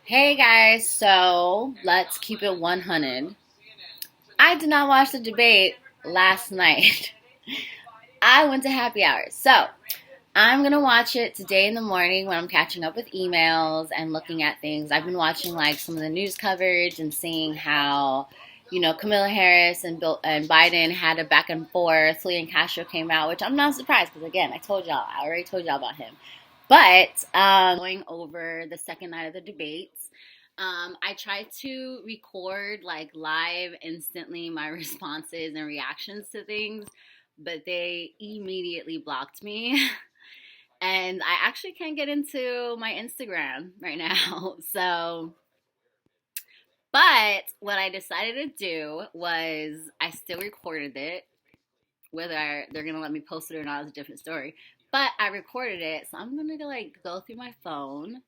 Hey guys, so let's keep it 100. I did not watch the debate last night. I went to happy hour. So I'm going to watch it today in the morning when I'm catching up with emails and looking at things. I've been watching like some of the news coverage and seeing how, Kamala Harris and Biden had a back and forth. Julian Castro came out, which I'm not surprised because, again, I already told y'all about him. But going over the second night of the debates, I tried to record like live instantly my responses and reactions to things, but they immediately blocked me. And I actually can't get into my Instagram right now. So, but what I decided to do was I still recorded it. Whether they're gonna let me post it or not is a different story. But I recorded it, so I'm gonna like go through my phone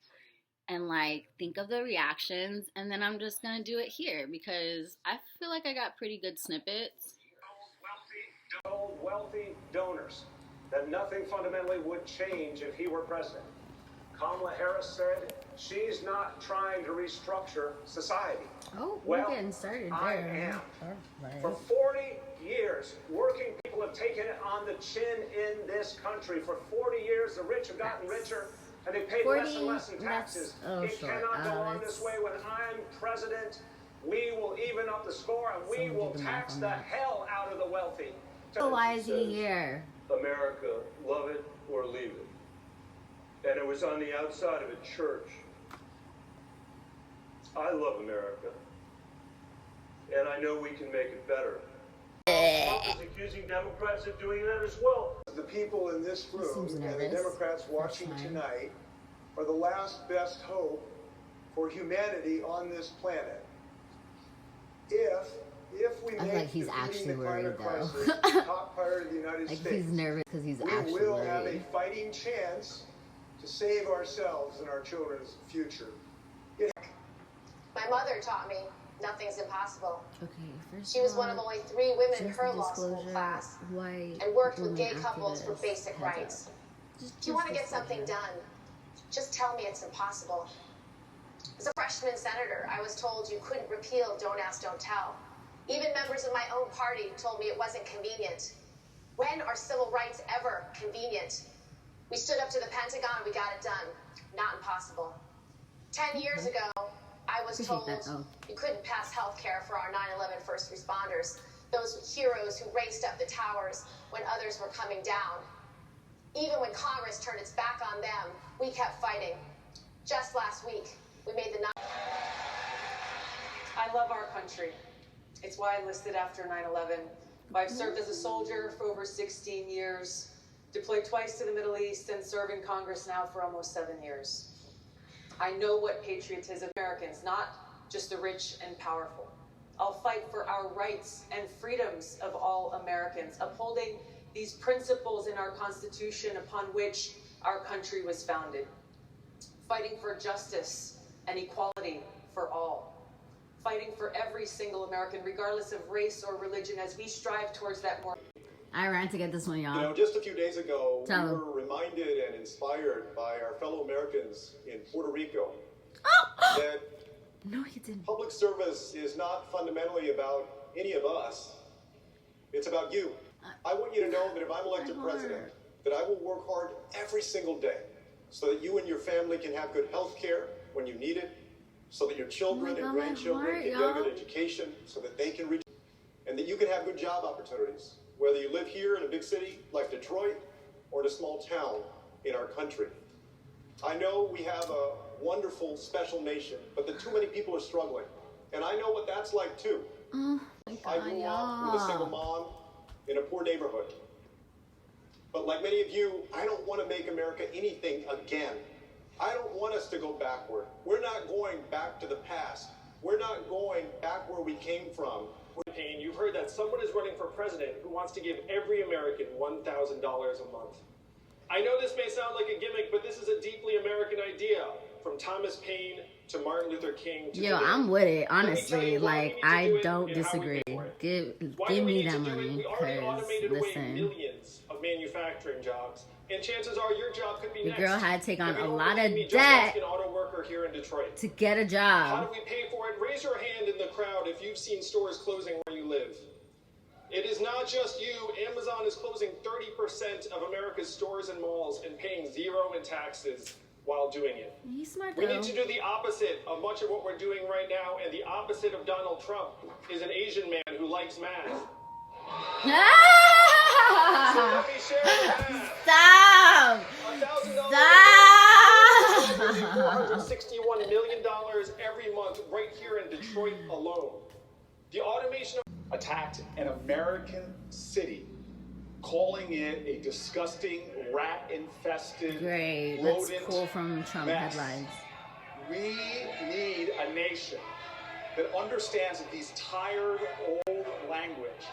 and like think of the reactions, and then I'm just gonna do it here because I feel like I got pretty good snippets. Wealthy donors that nothing fundamentally would change if he were president. Kamala Harris said she's not trying to restructure society. Oh, we're getting started there. I am. Right. For 40 years, working people have taken it on the chin in this country. For 40 years, the rich have gotten richer, and they paid less and less in taxes. It cannot go on this way. When I'm president, we will even up the score, and we will tax the hell out of the wealthy. So why is he here? America, love it or leave it. And it was on the outside of a church. I love America. And I know we can make it better. Trump is accusing Democrats of doing that as well. The people in this room and the Democrats watching tonight are the last best hope for humanity on this planet. If we make like he's actually worried though. top priority of the United like States, he's nervous because he's actually we will worried. have a fighting chance to save ourselves and our children's future. My mother taught me nothing's impossible. Okay, first she was one of only 3 women in her law disclosure, school class white and worked with women gay couples for basic rights. If you want to get something done, just tell me it's impossible. As a freshman senator, I was told you couldn't repeal Don't Ask, Don't Tell. Even members of my own party told me it wasn't convenient. When are civil rights ever convenient? We stood up to the Pentagon, we got it done. Not impossible. 10 years ago, I was told you couldn't pass health care for our 9/11 first responders, those heroes who raced up the towers when others were coming down. Even when Congress turned its back on them, we kept fighting. Just last week, we made the... I love our country. It's why I enlisted after 9/11. I've served as a soldier for over 16 years, deployed twice to the Middle East, and serve in Congress now for almost 7 years. I know what patriotism is. Americans, not just the rich and powerful. I'll fight for our rights and freedoms of all Americans, upholding these principles in our Constitution upon which our country was founded. Fighting for justice and equality for all. Fighting for every single American, regardless of race or religion, as we strive towards that more. I ran to get this one, y'all. Just a few days ago, we were reminded and inspired by our fellow Americans in Puerto Rico that no, he didn't. Public service is not fundamentally about any of us. It's about you. I want you to know that if I'm elected president, that I will work hard every single day so that you and your family can have good health care when you need it, so that your children and grandchildren can get a good education, so that they can reach, and that you can have good job opportunities, whether you live here in a big city like Detroit or in a small town in our country. I know we have a wonderful, special nation, but that too many people are struggling. And I know what that's like too. I grew up with a single mom in a poor neighborhood. But like many of you, I don't want to make America anything again. I don't want us to go backward. We're not going back to the past. We're not going back where we came from. You've heard that someone is running for president who wants to give every American $1,000 a month. I know this may sound like a gimmick, but this is a deeply American idea. From Thomas Paine to Martin Luther King to I'm with it, honestly. Like, I don't disagree. Give me that money, because, listen. Millions of manufacturing jobs. And chances are your job could be the next. girl had to take on a lot of debt. An auto worker worker here in Detroit. To get a How job. do we pay for it? Raise your hand in the crowd if you've seen stores closing where you live. It is not just you. Amazon is closing 30% of America's stores and malls and paying zero in taxes while doing it. He's smart though. We need to do the opposite of much of what we're doing right now, and the opposite of Donald Trump is an Asian man who likes math. So let me share the math. Stop! $1,000 $461 million every month right here in Detroit alone. The automation of attacked an American city, calling it a disgusting, rat-infested, Great. That's rodent cool from Trump mess. headlines. We need a nation that understands that these tired, old language,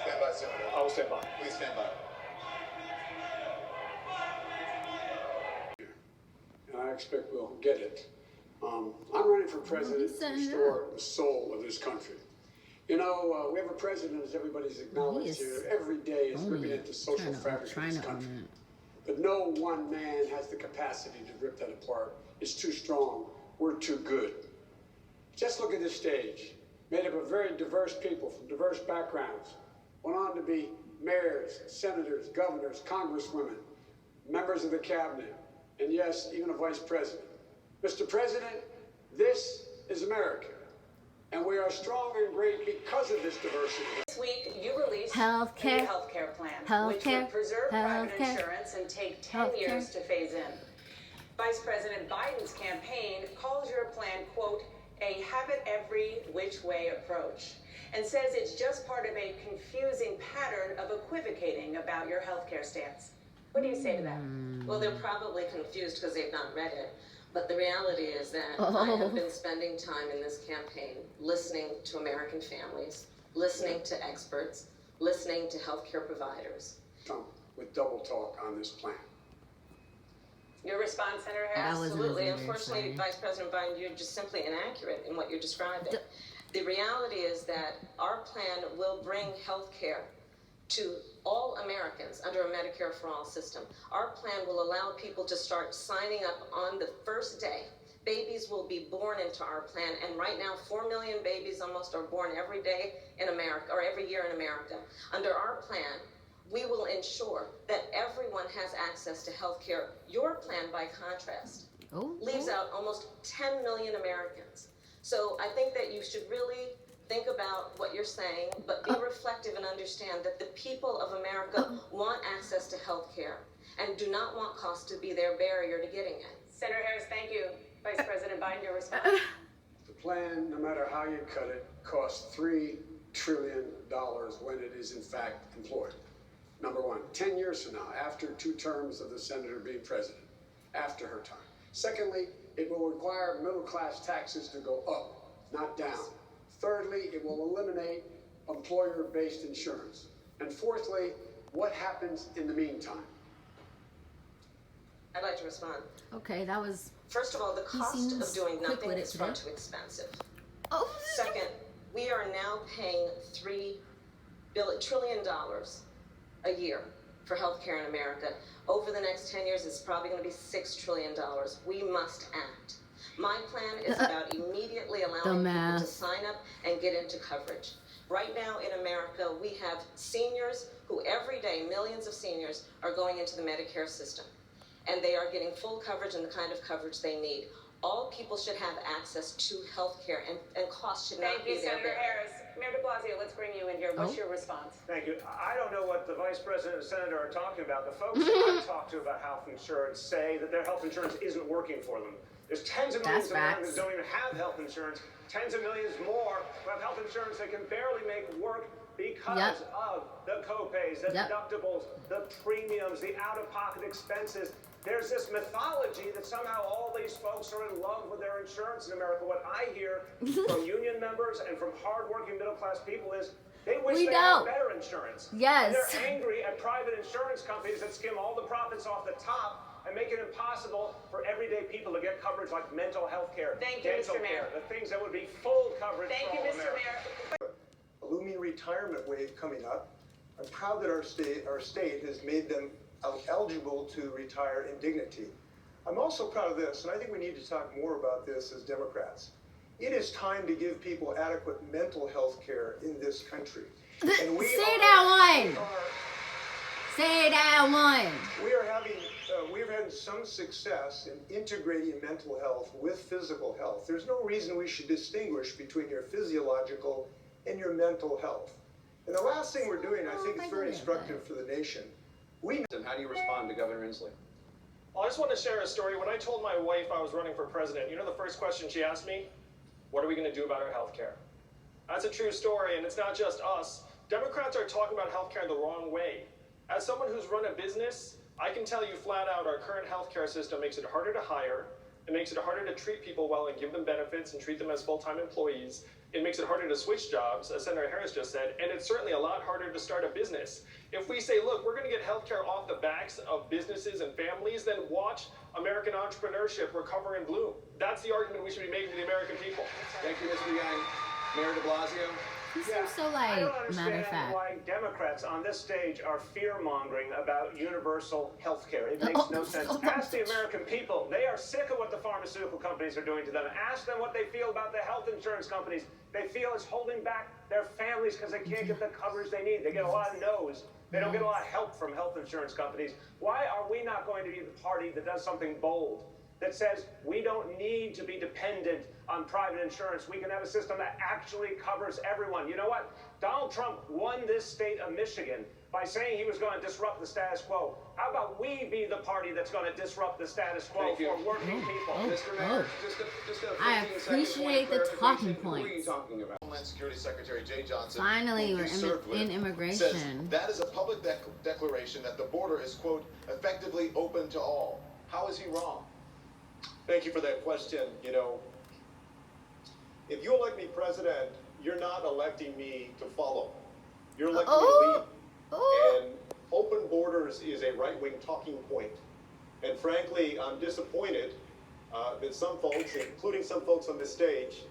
Stand by, Senator. I will stand by. Please stand by. And I expect we'll get it. I'm running for president to restore the soul of this country. You know, we have a president, as everybody's acknowledged here, every day is ripping at the social fabric of this country. But no one man has the capacity to rip that apart. It's too strong. We're too good. Just look at this stage, made up of very diverse people from diverse backgrounds. Went on to be mayors, senators, governors, congresswomen, members of the cabinet, and yes, even a vice president. Mr. President, this is America, and we are strong and great because of this diversity. This week, you released Healthcare. a new healthcare plan, which would preserve private insurance and take 10 years to phase in. Vice President Biden's campaign calls your plan, quote, a have-it-every which way approach, and says it's just part of a confusing pattern of equivocating about your healthcare stance. What do you say to that? Well, they're probably confused because they've not read it. But the reality is that I have been spending time in this campaign listening to American families, listening to experts, listening to healthcare providers. Trump with double talk on this plan. Your response, Senator Harris? Absolutely. Unfortunately, Vice President Biden, you're just simply inaccurate in what you're describing. The reality is that our plan will bring health care to all Americans under a Medicare for All system. Our plan will allow people to start signing up on the first day. Babies will be born into our plan, and right now 4 million babies almost are born every day in America, or every year in America. Under our plan, we will ensure that everyone has access to health care. Your plan, by contrast, leaves out almost 10 million Americans. So I think that you should really think about what you're saying, but be reflective and understand that the people of America want access to health care and do not want cost to be their barrier to getting it. Senator Harris, thank you. Vice President Biden, your response. The plan, no matter how you cut it, costs $3 trillion when it is in fact employed. Number one, 10 years from now, after 2 terms of the senator being president, after her time. Secondly, it will require middle-class taxes to go up, not down. Thirdly, it will eliminate employer-based insurance. And fourthly, what happens in the meantime? I'd like to respond. Okay, that was... First of all, the cost of doing nothing is far too expensive. Second, we are now paying $3 trillion a year for healthcare in America. Over the next 10 years, it's probably going to be $6 trillion. We must act. My plan is about immediately allowing people to sign up and get into coverage. Right now in America, we have seniors who every day, millions of seniors, are going into the Medicare system. And they are getting full coverage and the kind of coverage they need. All people should have access to health care, and cost should not be their barrier. Thank you, Senator Harris. Mayor de Blasio, let's bring you in here. What's your response? Thank you. I don't know what the Vice President and Senator are talking about. The folks I talk to about health insurance say that their health insurance isn't working for them. There's tens of millions of Americans who don't even have health insurance. Tens of millions more who have health insurance that can barely make work because of the copays, the deductibles, the premiums, the out-of-pocket expenses. There's this mythology that somehow all these folks are in love with their insurance in America. What I hear from union members and from hardworking middle-class people is they wish they had better insurance. Yes. And they're angry at private insurance companies that skim all the profits off the top and make it impossible for everyday people to get coverage like mental health care, dental care, the things that would be full coverage for all Americans. A looming retirement wave coming up. I'm proud that our state has made them eligible to retire in dignity. I'm also proud of this, and I think we need to talk more about this as Democrats. It is time to give people adequate mental health care in this country. And we Say that one. We're having some success in integrating mental health with physical health. There's no reason we should distinguish between your physiological and your mental health. And the last thing we're doing, I think, is very instructive for the nation. And how do you respond to Governor Inslee? Well, I just want to share a story. When I told my wife I was running for president, you know the first question she asked me? What are we going to do about our health care? That's a true story, and it's not just us. Democrats are talking about health care the wrong way. As someone who's run a business, I can tell you flat out our current health care system makes it harder to hire. It makes it harder to treat people well and give them benefits and treat them as full-time employees. It makes it harder to switch jobs, as Senator Harris just said, and it's certainly a lot harder to start a business. If we say, look, we're going to get healthcare off the backs of businesses and families, then watch American entrepreneurship recover and bloom. That's the argument we should be making to the American people. Thank you, Mr. Young. Mayor de Blasio? He seems so I don't like, matter of fact. why Democrats on this stage are fear-mongering about universal health care. It makes no sense. Ask the American people. They are sick of what the pharmaceutical companies are doing to them. Ask them what they feel about the health insurance companies. They feel it's holding back their families because they can't get the coverage they need. They get a lot of no's. They don't get a lot of help from health insurance companies. Why are we not going to be the party that does something bold, that says we don't need to be dependent on private insurance? We can have a system that actually covers everyone. You know what? Donald Trump won this state of Michigan by saying he was going to disrupt the status quo. How about we be the party that's going to disrupt the status quo for working people? Mr. Mayor, just a I appreciate the talking points. Who are you talking about? Homeland Security Secretary Jay Johnson, Finally, who we're you served with, in immigration. says that is a public declaration that the border is, quote, effectively open to all. How is he wrong? Thank you for that question. You know, if you elect me president, you're not electing me to follow. You're electing me to lead. And open borders is a right-wing talking point. And frankly, I'm disappointed that some folks, including some folks on this stage,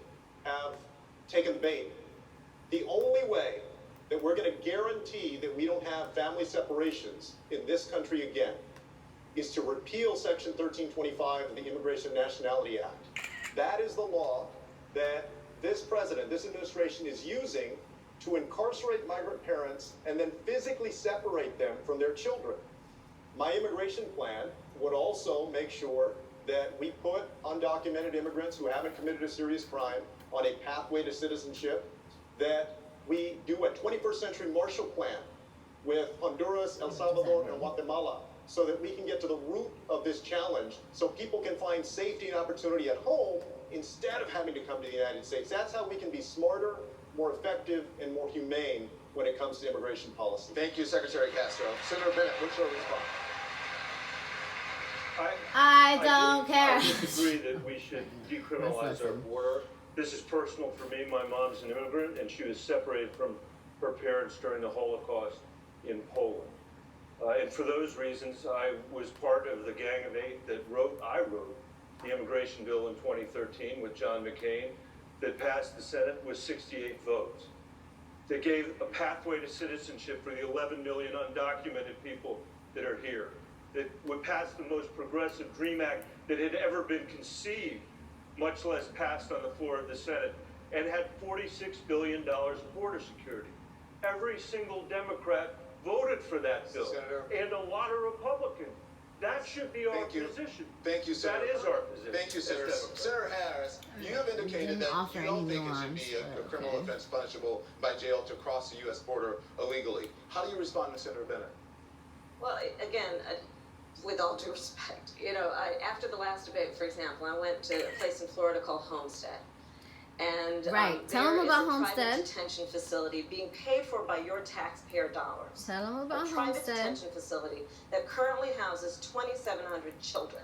have taken the bait. The only way that we're going to guarantee that we don't have family separations in this country again is to repeal Section 1325 of the Immigration Nationality Act. That is the law that this president, this administration is using to incarcerate migrant parents and then physically separate them from their children. My immigration plan would also make sure that we put undocumented immigrants who haven't committed a serious crime on a pathway to citizenship, that we do a 21st century Marshall Plan with Honduras, El Salvador, and Guatemala, so that we can get to the root of this challenge, so people can find safety and opportunity at home instead of having to come to the United States. That's how we can be smarter, more effective, and more humane when it comes to immigration policy. Thank you, Secretary Castro. Senator Bennett, what's your response? I don't care. I disagree that we should decriminalize our border. This is personal for me. My mom's an immigrant, and she was separated from her parents during the Holocaust in Poland. And for those reasons, I was part of the Gang of Eight that I wrote the immigration bill in 2013 with John McCain that passed the Senate with 68 votes. That gave a pathway to citizenship for the 11 million undocumented people that are here. That would pass the most progressive DREAM Act that had ever been conceived, much less passed on the floor of the Senate, and had $46 billion of border security. Every single Democrat voted for that bill, Senator, and a lot of Republicans. That should be our position. Thank you, Senator. That is our position. Thank you, Senator. Senator Harris, you have indicated that you don't think it should be a criminal offense punishable by jail to cross the U.S. border illegally. How do you respond to Senator Bennett? Well, again, with all due respect, you know, after the last debate, for example, I went to a place in Florida called Homestead. And tell them about there is a Homestead. private detention facility being paid for by your taxpayer dollars. Tell them about a private Homestead. detention facility that currently houses 2,700 children.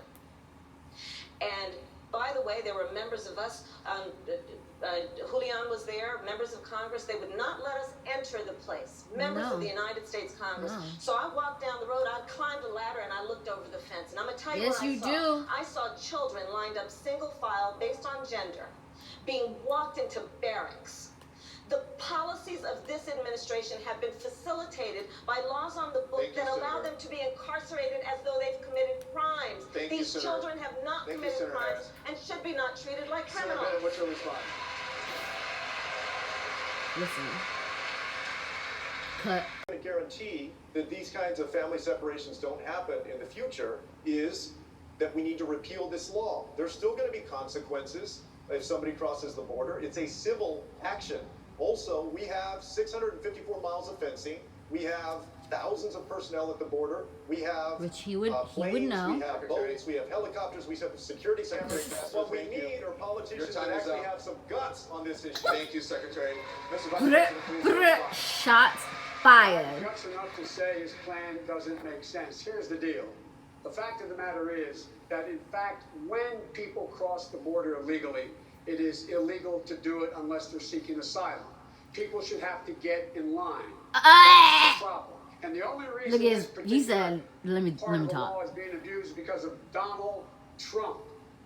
And by the way, there were members of us, Julian was there, members of Congress. They would not let us enter the place, members of the United States Congress. So I walked down the road, I climbed a ladder, and I looked over the fence. And I'm going to tell you what I saw. I saw children lined up single file based on gender, being walked into barracks. The policies of this administration have been facilitated by laws on the book that allow them to be incarcerated as though they've committed crimes. These children have not committed crimes and should be not treated like criminals. Senator Bennett, what's your response? Listen. Cut. To guarantee that these kinds of family separations don't happen in the future is that we need to repeal this law. There's still going to be consequences if somebody crosses the border. It's a civil action. Also, we have 654 miles of fencing. We have thousands of personnel at the border. We have which he would planes, know. we have boats, we have helicopters, we have security cameras. What we need are politicians that actually have some guts on this issue. Thank you, Secretary. Mr. Vice President, please. Shots fired. Guts enough to say his plan doesn't make sense. Here's the deal. The fact of the matter is that, in fact, when people cross the border illegally, it is illegal to do it unless they're seeking asylum. People should have to get in line. That's the problem. And the only reason this particular part of the law is being abused is because of Donald Trump.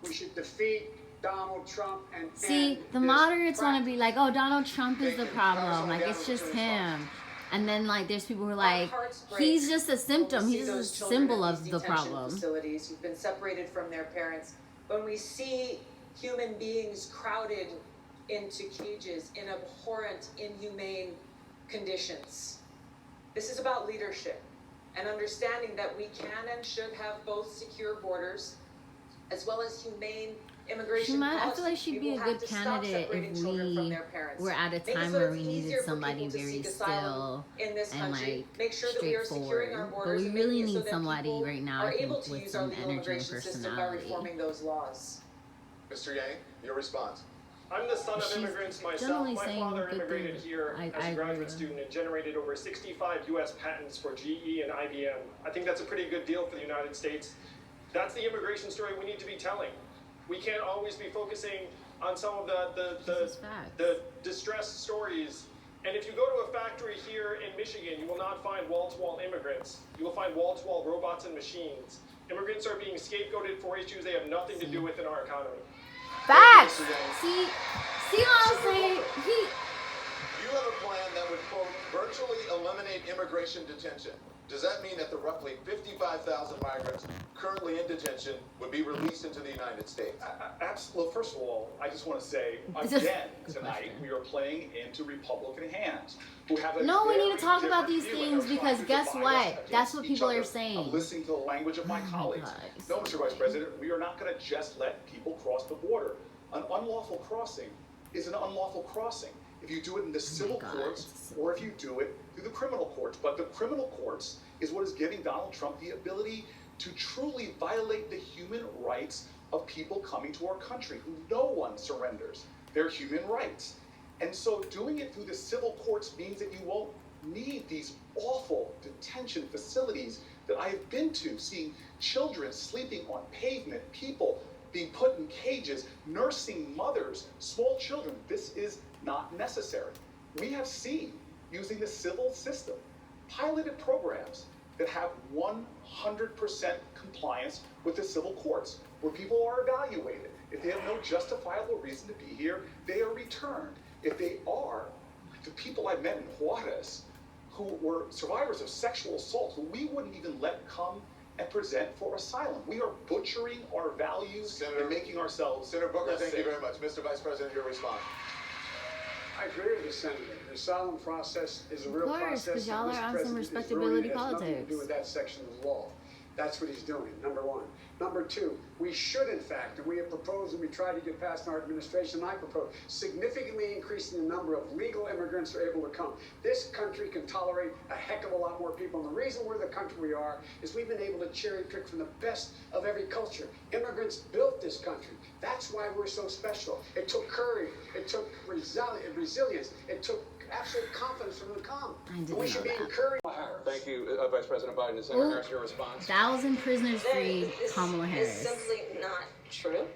We should defeat Donald Trump and see, the moderates want to be like, oh, Donald Trump is the problem. Like, it's just him. And then, like, there's people who are like, he's just a symptom. He's just a symbol of the problem. Facilities who've been separated from their parents. When we see human beings crowded into cages in abhorrent, inhumane conditions. This is about leadership and understanding that we can and should have both secure borders as well as humane immigration policy. I feel like she'd be a good candidate if we were at a time where we needed somebody very still and like straightforward. But we really need somebody right now, I think, with some energy and personality. Mr. Yang, your response. I'm the son of immigrants myself. My father immigrated here as a graduate student and generated over 65 U.S. patents for GE and IBM. I think that's a pretty good deal for the United States. That's the immigration story we need to be telling. We can't always be focusing on some of the distressed stories. And if you go to a factory here in Michigan, you will not find wall-to-wall immigrants. You will find wall-to-wall robots and machines. Immigrants are being scapegoated for issues they have nothing to do with in our economy. Facts. See what I'm saying? You have a plan that would, quote, virtually eliminate immigration detention. Does that mean that the roughly 55,000 migrants currently in detention would be released into the United States? Absolutely. First of all, I just want to say, again, tonight we are playing into Republican hands who have a we need to talk about these things because guess what? That's what people are saying. I'm listening to the language of my colleagues. No, Mr. Vice President, we are not going to just let people cross the border. An unlawful crossing is an unlawful crossing. If you do it in the civil courts or if you do it through the criminal courts. But the criminal courts is what is giving Donald Trump the ability to truly violate the human rights of people coming to our country who no one surrenders their human rights. And so doing it through the civil courts means that you won't need these awful detention facilities that I have been to, seeing children sleeping on pavement, people being put in cages, nursing mothers, small children. This is not necessary. We have seen, using the civil system, piloted programs that have 100% compliance with the civil courts, where people are evaluated. If they have no justifiable reason to be here, they are returned. If they are, the people I met in Juarez, who were survivors of sexual assault, who we wouldn't even let come and present for asylum. We are butchering our values and making ourselves Senator Booker, thank you very much. Mr. Vice President, your response. I agree with the senator. The asylum process is a real process. Because y'all are on some respectability politics. Nothing to do with that section of the law. That's what he's doing, number one. Number two, we should, in fact, and we have proposed and we tried to get past in our administration, and I propose, significantly increasing the number of legal immigrants who are able to come. This country can tolerate a heck of a lot more people. And the reason we're the country we are is we've been able to cherry pick from the best of every culture. Immigrants built this country. That's why we're so special. It took courage. It took resilience. It took absolute confidence from them to come. We should be encouraged. Thank you, Vice President Biden. And Senator Harris, your response. 1,000 prisoners freed, Kamala Harris. It's simply not true.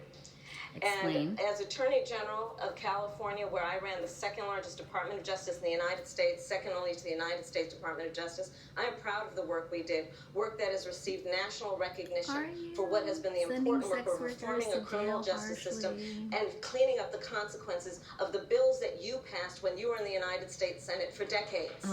Explain. And as Attorney General of California, where I ran the second largest Department of Justice in the United States, second only to the United States Department of Justice, I am proud of the work we did, work that has received national recognition for what has been the important work of reforming a criminal justice system and cleaning up the consequences of the bills that you passed when you were in the United States Senate for decades.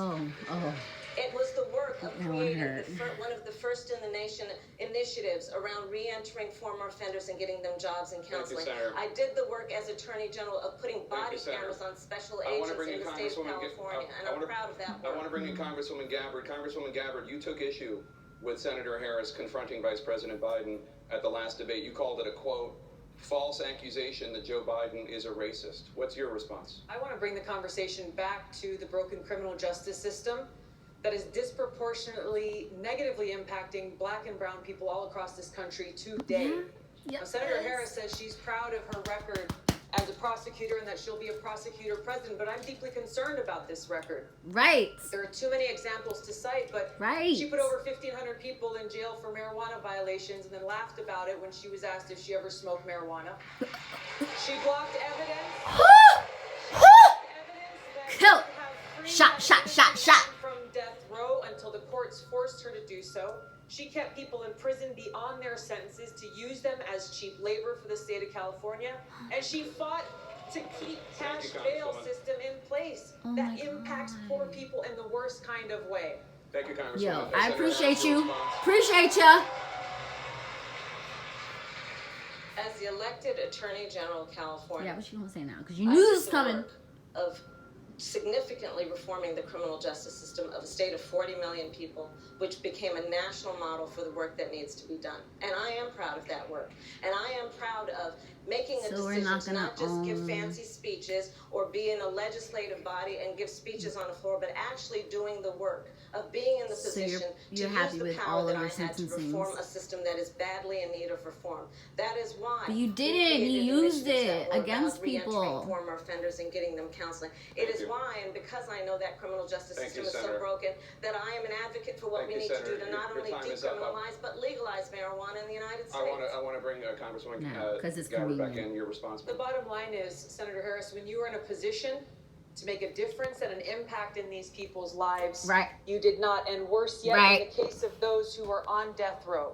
It was the work of creating one of the first in the nation initiatives around re-entering former offenders and getting them jobs and counseling. I did the work as Attorney General of putting body cameras on special agents in the state of California, and I'm proud of that work. I want to bring in Congresswoman Gabbard. Congresswoman Gabbard, you took issue with Senator Harris confronting Vice President Biden at the last debate. You called it a, quote, false accusation that Joe Biden is a racist. What's your response? I want to bring the conversation back to the broken criminal justice system that is disproportionately negatively impacting black and brown people all across this country today. Senator Harris says she's proud of her record as a prosecutor and that she'll be a prosecutor president, but I'm deeply concerned about this record. Right. There are too many examples to cite, but she put over 1,500 people in jail for marijuana violations and then laughed about it when she was asked if she ever smoked marijuana. She blocked evidence. Kill. Shot. From death row until the courts forced her to do so. She kept people in prison beyond their sentences to use them as cheap labor for the state of California. And she fought to keep cash bail system in place that impacts poor people in the worst kind of way. Thank you, Congresswoman. Yo, I appreciate you. Appreciate ya. As the elected Attorney General of California. Yeah, what you gonna say now? Because you knew this was coming. Of significantly reforming the criminal justice system of a state of 40 million people, which became a national model for the work that needs to be done. And I am proud of that work. And I am proud of making a decision to not just give fancy speeches or be in a legislative body and give speeches on the floor, but actually doing the work of being in the position to use the power that I had to reform a system that is badly in need of reform. That is why. But you didn't. You used it against people. Former offenders and getting them counseling. It is why, and because I know that criminal justice system is so broken, that I am an advocate for what we need to do to not only decriminalize but legalize marijuana in the United States. I want to bring Congresswoman Gabbard back in. Your response. The bottom line is, Senator Harris, when you are in a position to make a difference and an impact in these people's lives, you did not, and worse yet, in the case of those who are on death row,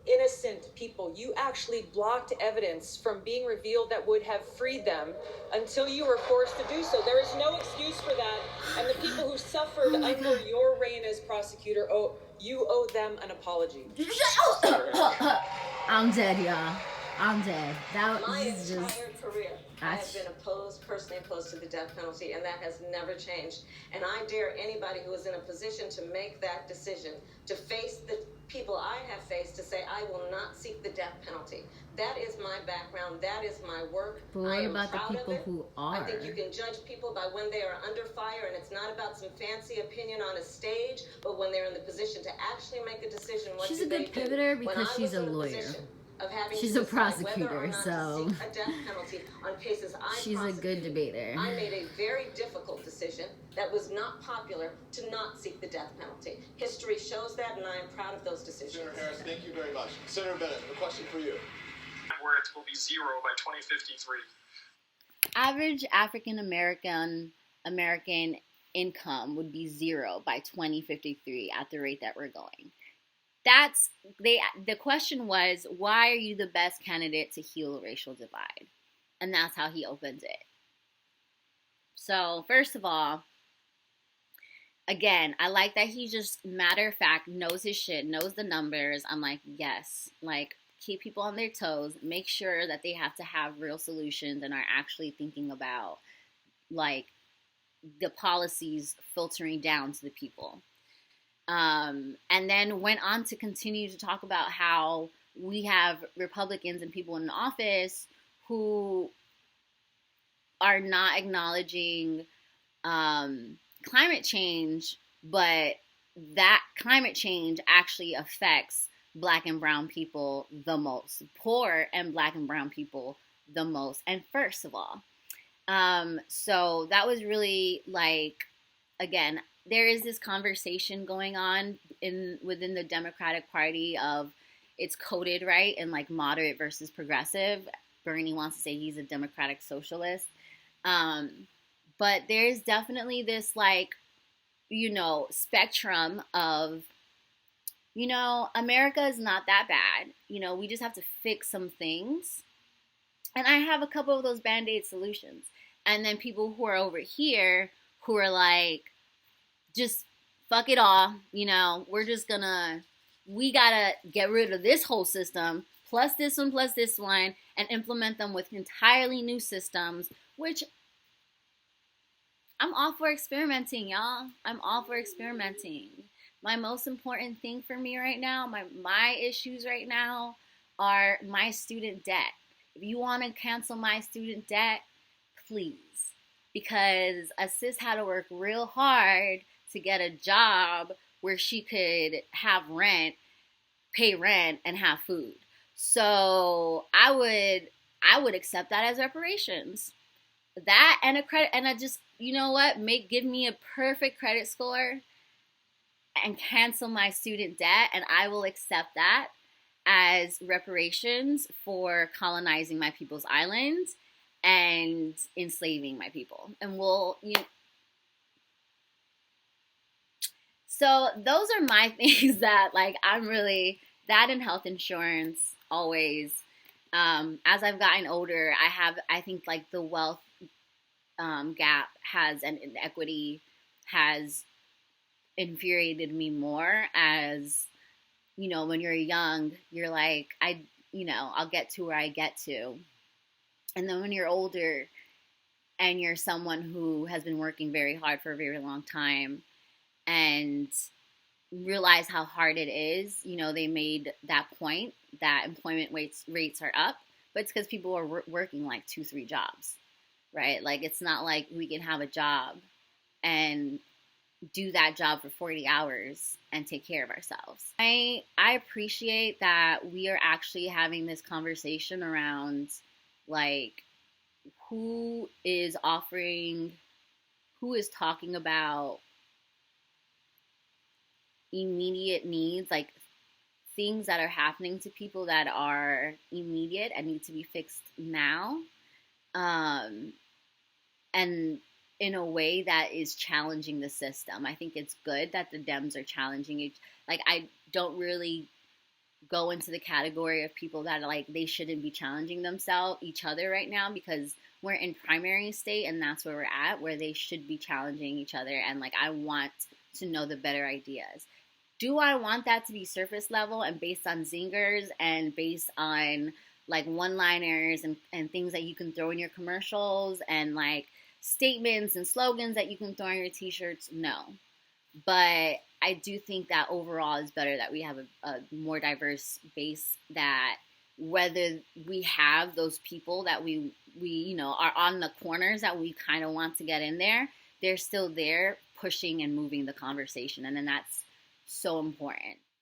innocent people, you actually blocked evidence from being revealed that would have freed them until you were forced to do so. There is no excuse for that, and the people who suffered under your reign as prosecutor, you owe them an apology. I'm dead, y'all. I'm dead. My entire career, I have been personally opposed to the death penalty, and that has never changed. And I dare anybody who is in a position to make that decision, to face the people I have faced, to say, I will not seek the death penalty. That is my background. That is my work. But what about the people who are? I think you can judge people by when they are under fire, and it's not about some fancy opinion on a stage, but when they're in the position to actually make a decision. She's a good pivoter because she's a lawyer. She's a prosecutor, so she's a good debater. I made a very difficult decision that was not popular to not seek the death penalty. History shows that, and I am proud of those decisions. Senator Harris, thank you very much. Senator Bennett, a question for you. Where it will be zero by 2053. Average African American income would be zero by 2053 at the rate that we're going. The question was, why are you the best candidate to heal a racial divide? And that's how he opens it. So, first of all, again, I like that he just, matter of fact, knows his shit, knows the numbers. I'm like, yes, like, keep people on their toes, make sure that they have to have real solutions and are actually thinking about, like, the policies filtering down to the people. And then went on to continue to talk about how we have Republicans and people in office who are not acknowledging climate change, but that climate change actually affects Black and brown people the most, poor and Black and brown people the most, and first of all. So that was really, like, again, there is this conversation going on within the Democratic Party of, it's coded, right, and like moderate versus progressive. Bernie wants to say he's a democratic socialist. But there's definitely this, like, you know, spectrum of, you know, America is not that bad. You know, we just have to fix some things. And I have a couple of those Band-Aid solutions. And then people who are over here who are like, just fuck it all. You know, we gotta get rid of this whole system, plus this one, and implement them with entirely new systems, which I'm all for experimenting, y'all. I'm all for experimenting. My most important thing for me right now, my issues right now are my student debt. If you want to cancel my student debt, please. Because a sis had to work real hard to get a job where she could have rent, pay rent, and have food. So I would accept that as reparations. That and a credit, and I just, you know what, give me a perfect credit score and cancel my student debt, and I will accept that as reparations for colonizing my people's islands and enslaving my people. And so those are my things that, like, I'm really, that and health insurance always. As I've gotten older, I think like the wealth gap and inequity has infuriated me more. As, you know, when you're young, you're like, I'll get to where I get to. And then when you're older and you're someone who has been working very hard for a very long time and realize how hard it is, you know, they made that point that employment rates are up, but it's because people are working like 2-3 jobs, right? Like, it's not like we can have a job and do that job for 40 hours and take care of ourselves. I appreciate that we are actually having this conversation around, like, who is talking about immediate needs, like things that are happening to people that are immediate and need to be fixed now, and in a way that is challenging the system. I think it's good that the Dems are challenging it. Like, I don't really go into the category of people that are like, they shouldn't be challenging each other right now, because we're in primary state and that's where we're at, where they should be challenging each other. And like, I want to know the better ideas. Do I want that to be surface level and based on zingers and based on like one-liners and things that you can throw in your commercials and like statements and slogans that you can throw on your t-shirts? No. But I do think that overall it's better that we have a more diverse base, that whether we have those people that we you know are on the corners that we kind of want to get in there, they're still there pushing and moving the conversation, and then that's so important.